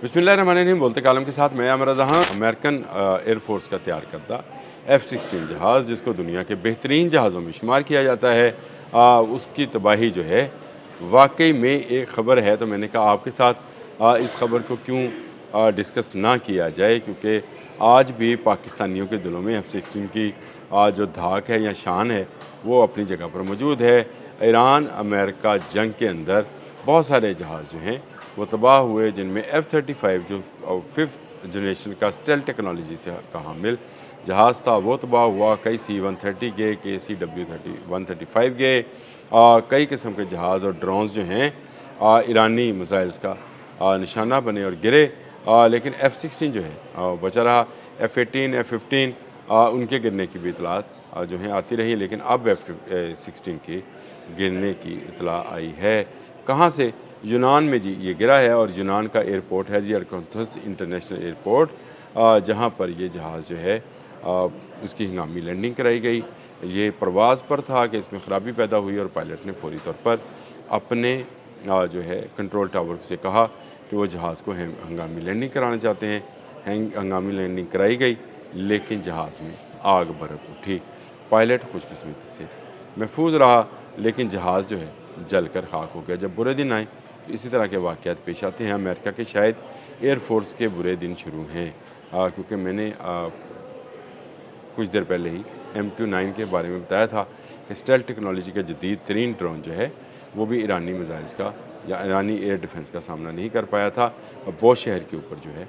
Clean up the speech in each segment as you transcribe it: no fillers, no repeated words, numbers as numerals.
बिस्मिल्लाहिर्रहमानिर्रहीम। बोलते कालम के साथ मैं आमिर रज़ा। अमेरिकन एयरफोर्स का तैयार करदा F-16 जहाज़, जिसको दुनिया के बेहतरीन जहाज़ों में शुमार किया जाता है, उसकी तबाही जो है वाकई में एक ख़बर है। तो मैंने कहा आपके साथ इस ख़बर को क्यों डिस्कस ना किया जाए, क्योंकि आज भी पाकिस्तानियों के दिलों में F-16 की जो धाक है या शान है वो अपनी जगह पर मौजूद है। ईरान अमेरिका जंग के अंदर बहुत सारे जहाज़ जो हैं वो तबाह हुए, जिनमें F-35 जो 5th जनरेशन का स्टेल्थ टेक्नोलॉजी से का हामिल जहाज़ था वो तबाह हुआ। कई C-130 गए, कई CW-135 गए। कई किस्म के जहाज़ और ड्रोन्स जो हैं ईरानी मिसाइल्स का निशाना बने और गिरे। लेकिन F-16 जो है बचा रहा। F-18 F-15 उनके गिरने की भी इतलात जो हैं आती रही, लेकिन अब F-16 के गिरने की इतला आई है। कहाँ से? यूनान में जी ये गिरा है, और यूनान का एयरपोर्ट है जी अरकान्थुस इंटरनेशनल एयरपोर्ट, जहाँ पर ये जहाज़ जो है उसकी हंगामी लैंडिंग कराई गई। ये परवाज़ पर था कि इसमें ख़राबी पैदा हुई और पायलट ने फौरी तौर पर अपने जो है कंट्रोल टावर से कहा कि वो जहाज़ को हंगामी लैंडिंग कराना चाहते हैं। हंगामी लैंडिंग कराई गई, लेकिन जहाज़ में आग भड़क उठी। पायलट खुशकिस्मती से महफूज रहा, लेकिन जहाज़ जो है जल कर खाक हो गया। जब बुरे दिन आए तो इसी तरह के वाक़यात पेश आते हैं। अमेरिका के शायद एयरफोर्स के बुरे दिन शुरू हैं, क्योंकि मैंने कुछ देर पहले ही MQ-9 के बारे में बताया था कि स्टेल्थ टेक्नोलॉजी का जदीद तरीन ड्रोन जो है वो भी ईरानी मिसाइल्स का या ईरानी एयर डिफेंस का सामना नहीं कर पाया था, और बोश शहर के ऊपर जो है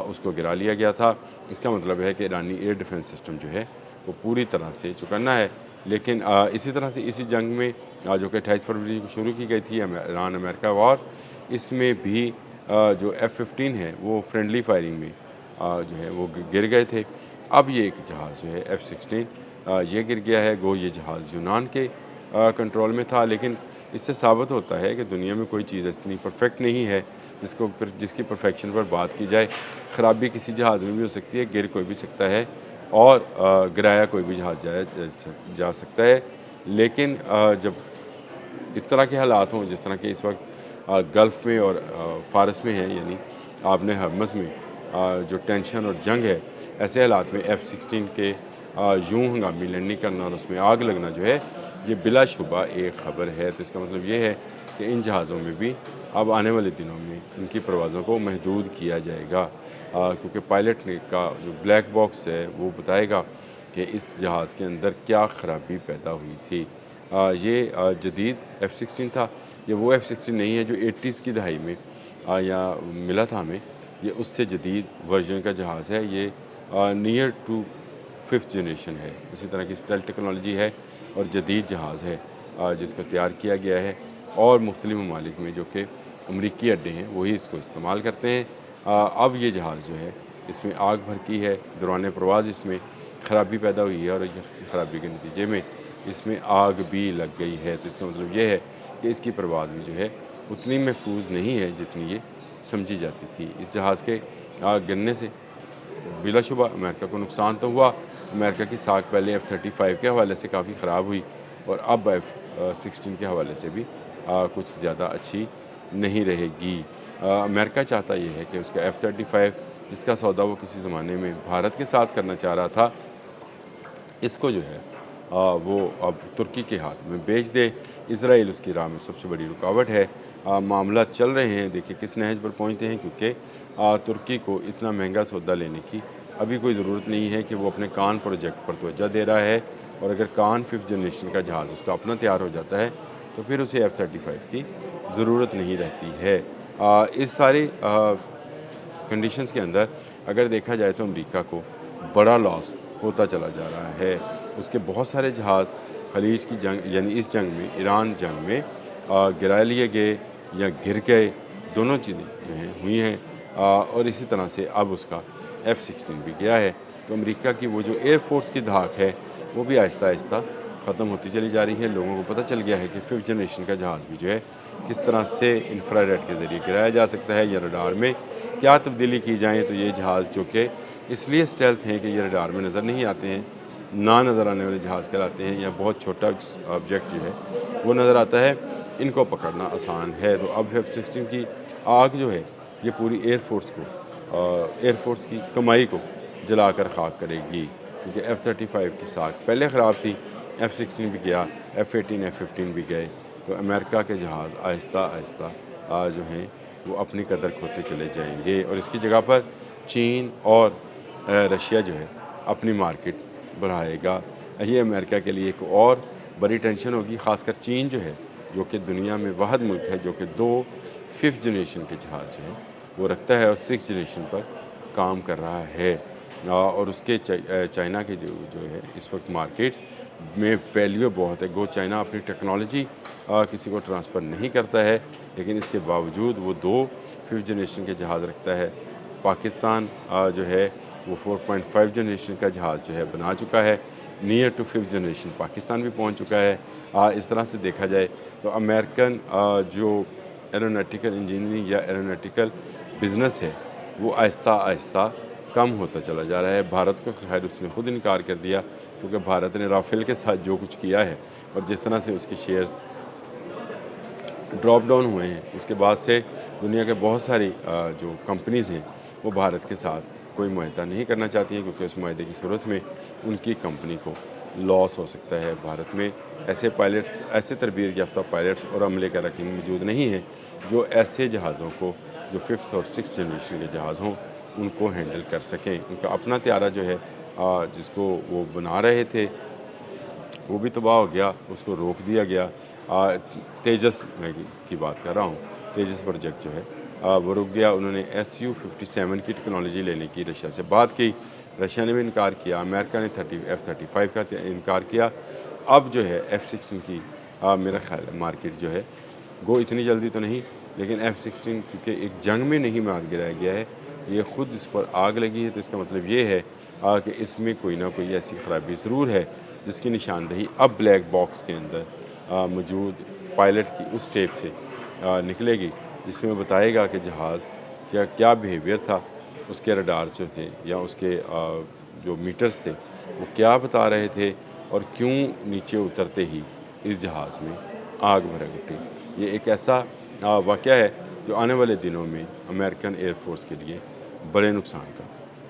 उसको गिरा लिया गया था। इसका मतलब है कि ईरानी एयर डिफेंस सिस्टम जो है वो पूरी तरह से चौकन्ना है। लेकिन इसी तरह से इसी जंग में जो कि 28 फरवरी को शुरू की गई थी ईरान अमेरिका वॉर, इसमें भी जो F-15 है वो फ्रेंडली फायरिंग में जो है वो गिर गए थे। अब ये एक जहाज़ जो है F-16 ये गिर गया है। गो ये जहाज़ यूनान के कंट्रोल में था, लेकिन इससे साबित होता है कि दुनिया में कोई चीज़ इतनी परफेक्ट नहीं है जिसकी परफेक्शन पर बात की जाए। ख़राबी किसी जहाज़ में भी हो सकती है, गिर कोई भी सकता है, और गिराया कोई भी जहाज़ जा सकता है। लेकिन जब इस तरह के हालात हों जिस तरह के इस वक्त गल्फ़ में और फ़ारस में है, यानी आबने हरमज़ में जो टेंशन और जंग है, ऐसे हालात में F-16 के यूँ हंगामी लैंडिंग करना और उसमें आग लगना जो है ये बिलाशुबा एक ख़बर है। तो इसका मतलब ये है कि इन जहाज़ों में भी अब आने वाले दिनों में इनकी परवाज़ों को महदूद किया जाएगा, क्योंकि पायलट ने का जो ब्लैक बॉक्स है वो बताएगा कि इस जहाज़ के अंदर क्या ख़राबी पैदा हुई थी। ये जदीद F-16 था। ये वो F-16 नहीं है जो 80s की दहाई में या मिला था हमें। ये उससे जदीद वर्जन का जहाज़ है। ये नियर टू 5th जनरेशन है। इसी तरह की स्टेल्थ टेक्नोलॉजी है और जदीद जहाज़ है जिसको तैयार किया गया है, और मुख्तलिफ़ ममालिक में जो कि अमरीकी अड्डे हैं वही इसको इस्तेमाल करते हैं। अब ये जहाज़ जो है इसमें आग भड़की है, दौरान परवाज़ इसमें ख़राबी पैदा हुई है, और इस ख़राबी के नतीजे में इसमें आग भी लग गई है। तो इसका मतलब ये है कि इसकी परवाज़ भी जो है उतनी महफूज नहीं है जितनी ये समझी जाती थी। इस जहाज़ के गिरने से बिलाशुबा अमेरिका को नुकसान तो हुआ। अमेरिका की साख पहले F-35 के हवाले से काफ़ी ख़राब हुई, और अब F-16 के हवाले से भी कुछ ज़्यादा अच्छी नहीं रहेगी। अमेरिका चाहता ये है कि उसका F-35 जिसका सौदा वो किसी ज़माने में भारत के साथ करना चाह रहा था, इसको जो है वो अब तुर्की के हाथ में बेच दे। इसराइल उसकी राह में सबसे बड़ी रुकावट है। मामला चल रहे हैं, देखिए किस नहज पर पहुँचते हैं, क्योंकि तुर्की को इतना महंगा सौदा लेने की अभी कोई ज़रूरत नहीं है कि वो अपने कान प्रोजेक्ट पर तवज्जो दे रहा है, और अगर कान 5th जनरेशन का जहाज़ उसका अपना तैयार हो जाता है तो फिर उसे F-35 की ज़रूरत नहीं रहती है। इस सारी कंडीशंस के अंदर अगर देखा जाए तो अमेरिका को बड़ा लॉस होता चला जा रहा है। उसके बहुत सारे जहाज़ खलीज की जंग यानी इस जंग में, ईरान जंग में गिरा लिए गए या गिर गए, दोनों चीज़ें जो हैं हुई हैं। और इसी तरह से अब उसका F-16 भी गया है। तो अमेरिका की वो जो एयरफोर्स की धाक है वो भी आहिस्ता आहिस्ता ख़त्म होती चली जा रही है। लोगों को पता चल गया है कि 5th जनरेशन का जहाज़ भी जो है किस तरह से इंफ्रारेड के ज़रिए गिराया जा सकता है, या रडार में क्या तब्दीली की जाए तो ये जहाज़ जो कि इसलिए स्टेल्थ हैं कि ये रडार में नज़र नहीं आते हैं, ना नज़र आने वाले जहाज़ कहलाते हैं, या बहुत छोटा ऑब्जेक्ट जो है वो नज़र आता है, इनको पकड़ना आसान है। तो अब F-16 की आग जो है یہ پوری ایئر فورس کو ایئر فورس کی کمائی کو جلا کر خاک کرے گی، کیونکہ F-35 کی ساکھ پہلے خراب تھی، F-16 بھی گیا، F-18 F-15 بھی گئے، تو امریکہ کے جہاز آہستہ آہستہ جو ہیں وہ اپنی قدر کھوتے چلے جائیں گے، اور اس کی جگہ پر چین اور رشیا جو ہے اپنی مارکیٹ بڑھائے گا۔ یہ امریکہ کے لیے ایک اور بڑی ٹینشن ہوگی، خاص کر چین جو ہے، جو کہ دنیا میں واحد ملک ہے جو کہ 2 5th جنریشن کے جہاز جو ہے وہ رکھتا ہے اور 6th جنریشن پر کام کر رہا ہے، اور اس کے چائنا کے جو ہے اس وقت مارکیٹ میں ویلیو بہت ہے۔ گو چائنا اپنی ٹیکنالوجی کسی کو ٹرانسفر نہیں کرتا ہے، لیکن اس کے باوجود وہ 2 5th جنریشن کے جہاز رکھتا ہے۔ پاکستان جو ہے وہ 4.5 جنریشن کا جہاز جو ہے بنا چکا ہے، near to 5th generation Pakistan بھی پہنچ چکا ہے۔ اس طرح سے دیکھا جائے تو امریکن جو ایروناٹیکل انجینئرنگ یا ایروناٹیکل بزنس ہے وہ آہستہ آہستہ کم ہوتا چلا جا رہا ہے۔ بھارت کو خیر اس نے خود انکار کر دیا، کیونکہ بھارت نے رافیل کے ساتھ جو کچھ کیا ہے اور جس طرح سے اس کے شیئرز ڈراپ ڈاؤن ہوئے ہیں، اس کے بعد سے دنیا کے بہت ساری جو کمپنیز ہیں وہ بھارت کے ساتھ کوئی معاہدہ نہیں کرنا چاہتی ہیں، کیونکہ اس معاہدے کی صورت میں ان کی کمپنی کو لاس ہو سکتا ہے۔ بھارت میں ایسے تربیت یافتہ پائلٹس اور عملے کا رکن موجود نہیں ہے جو ایسے جہازوں کو جو 5th اور 6th جنریشن کے جہاز ہوں ان کو ہینڈل کر سکیں۔ ان کا اپنا طیارہ جو ہے جس کو وہ بنا رہے تھے وہ بھی تباہ ہو گیا، اس کو روک دیا گیا۔ تیجس میں کی بات کر رہا ہوں، تیجس پروجیکٹ جو ہے وہ رک گیا۔ انہوں نے Su-57 کی ٹیکنالوجی لینے کی رشیا سے بات کی، رشیا نے بھی انکار کیا، امریکہ نے F-35 کا انکار کیا۔ اب جو ہے F-16 کی میرا خیال ہے مارکیٹ جو ہے گو اتنی جلدی تو نہیں، لیکن F-16 کیونکہ ایک جنگ میں نہیں مار گرایا گیا ہے، یہ خود اس پر آگ لگی ہے، تو اس کا مطلب یہ ہے کہ اس میں کوئی نہ کوئی ایسی خرابی ضرور ہے جس کی نشاندہی اب بلیک باکس کے اندر موجود پائلٹ کی اس ٹیپ سے نکلے گی، جس میں بتائے گا کہ جہاز کیا بیہیویئر تھا، اس کے ریڈارز جو تھے یا اس کے جو میٹرز تھے وہ کیا بتا رہے تھے، اور کیوں نیچے اترتے ہی اس جہاز میں آگ بھڑک اٹھی۔ یہ ایک ایسا واقعہ ہے جو آنے والے دنوں میں امریکن ایئر فورس کے لیے بڑے نقصان کا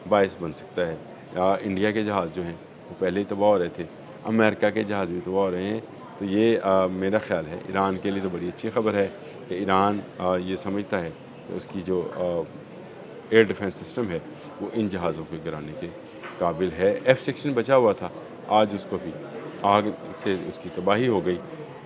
باعث بن سکتا ہے۔ انڈیا کے جہاز جو ہیں وہ پہلے ہی تباہ ہو رہے تھے، امریکہ کے جہاز بھی تباہ ہو رہے ہیں، تو یہ میرا خیال ہے ایران کے لیے تو بڑی اچھی خبر ہے کہ ایران یہ سمجھتا ہے کہ اس کی جو ایئر ڈیفنس سسٹم ہے وہ ان جہازوں کو گرانے کے قابل ہے۔ F-16 بچا ہوا تھا، آج اس کو بھی آگ سے اس کی تباہی ہو گئی۔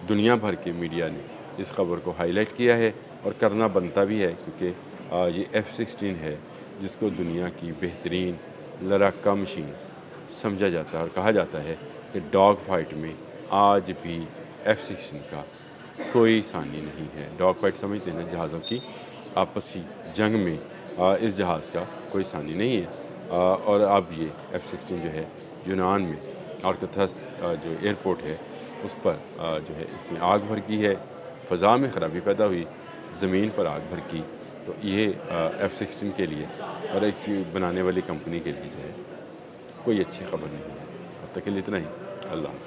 دنیا بھر کے میڈیا نے اس خبر کو ہائی لائٹ کیا ہے اور کرنا بنتا بھی ہے، کیونکہ یہ F-16 ہے جس کو دنیا کی بہترین لڑاکا مشین سمجھا جاتا ہے، اور کہا جاتا ہے کہ ڈاگ فائٹ میں آج بھی F-16 کا کوئی ثانی نہیں ہے۔ ڈاگ فائٹ سمجھتے ہیں جہازوں کی آپسی جنگ میں اس جہاز کا کوئی ثانی نہیں ہے، اور اب یہ F-16 جو ہے یونان میں آرکتھس جو ایئرپورٹ ہے اس پر جو ہے اس میں آگ بھڑکی ہے، فضا میں خرابی پیدا ہوئی، زمین پر آگ بھڑکی، تو یہ F-16 کے لیے اور ایک بنانے والی کمپنی کے لیے جو ہے کوئی اچھی خبر نہیں ہے۔ اب تک کے لیے اتنا ہی، اللہ حافظ۔